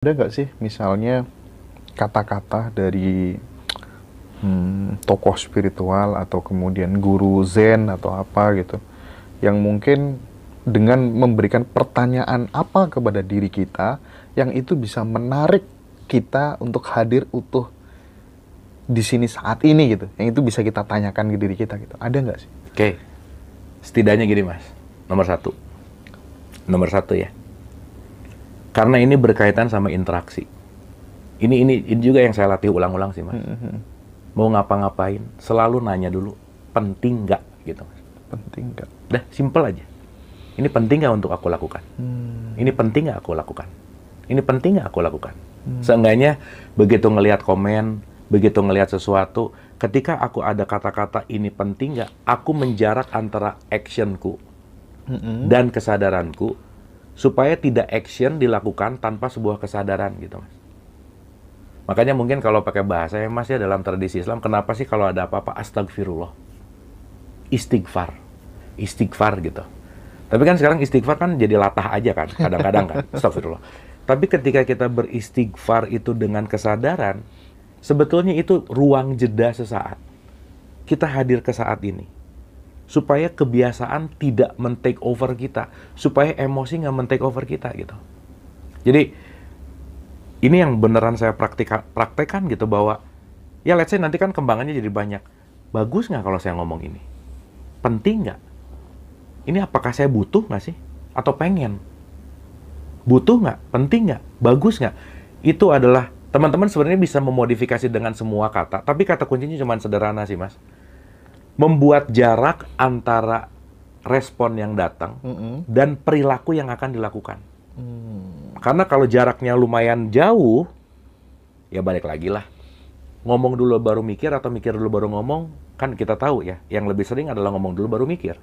Ada nggak sih misalnya kata-kata dari tokoh spiritual atau kemudian guru Zen atau apa gitu yang mungkin dengan memberikan pertanyaan apa kepada diri kita yang itu bisa menarik kita untuk hadir utuh di sini saat ini gitu, yang itu bisa kita tanyakan ke diri kita gitu, ada nggak sih? Oke, setidaknya gini mas, nomor satu ya, karena ini berkaitan sama interaksi. Ini juga yang saya latih ulang-ulang sih mas. Mau ngapa-ngapain, selalu nanya dulu, penting nggak gitu mas. Penting nggak? Dah, simple aja. Ini penting nggak untuk aku lakukan? Ini penting nggak aku lakukan? Ini penting nggak aku lakukan? Seenggaknya begitu ngelihat komen, begitu ngelihat sesuatu, ketika aku ada kata-kata ini penting nggak, aku menjarak antara actionku dan kesadaranku, supaya tidak action dilakukan tanpa sebuah kesadaran gitu mas. Makanya mungkin kalau pakai bahasa ya mas ya, dalam tradisi Islam, kenapa sih kalau ada apa-apa astagfirullah, istighfar gitu. Tapi kan sekarang istighfar kan jadi latah aja kan, kadang-kadang kan, astagfirullah. Tapi ketika kita beristighfar itu dengan kesadaran, sebetulnya itu ruang jeda sesaat. Kita hadir ke saat ini, supaya kebiasaan tidak men-take over kita, supaya emosi nggak men-take over kita gitu. Jadi ini yang beneran saya praktekkan gitu, bahwa ya let's say nanti kan kembangannya jadi banyak. Bagus nggak kalau saya ngomong ini? Penting nggak? Ini apakah saya butuh nggak sih? Atau pengen? Butuh nggak? Penting nggak? Bagus nggak? Itu adalah, teman-teman sebenarnya bisa memodifikasi dengan semua kata, tapi kata kuncinya cuma sederhana sih mas. Membuat jarak antara respon yang datang dan perilaku yang akan dilakukan. Karena kalau jaraknya lumayan jauh, ya balik lagi lah. Ngomong dulu baru mikir atau mikir dulu baru ngomong, kan kita tahu ya, yang lebih sering adalah ngomong dulu baru mikir.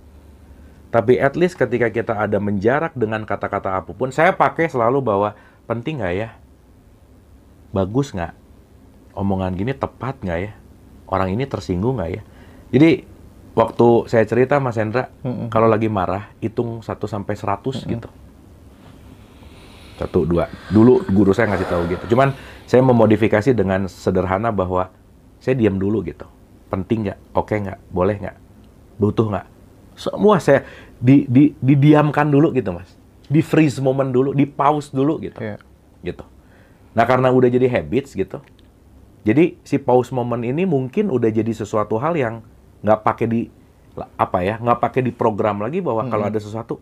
Tapi at least ketika kita ada menjarak dengan kata-kata apapun, saya pakai selalu bahwa penting nggak ya? Bagus nggak? Omongan gini tepat nggak ya? Orang ini tersinggung nggak ya? Jadi waktu saya cerita Mas Hendra, kalau lagi marah, hitung 1-100 gitu. 1, 2. Dulu guru saya ngasih tahu gitu. Cuman saya memodifikasi dengan sederhana bahwa saya diam dulu gitu. Penting nggak? Oke nggak? Boleh nggak? Butuh nggak? Semua saya didiamkan dulu gitu mas. Di freeze moment dulu, di pause dulu gitu. Gitu. Nah karena udah jadi habits gitu. Jadi si pause moment ini mungkin udah jadi sesuatu hal yang nggak pakai nggak pakai di program lagi bahwa kalau ada sesuatu,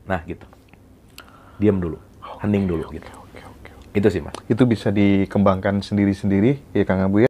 nah gitu, diam dulu, hening dulu gitu. Itu sih mas. Itu bisa dikembangkan sendiri-sendiri ya Kang Abu ya.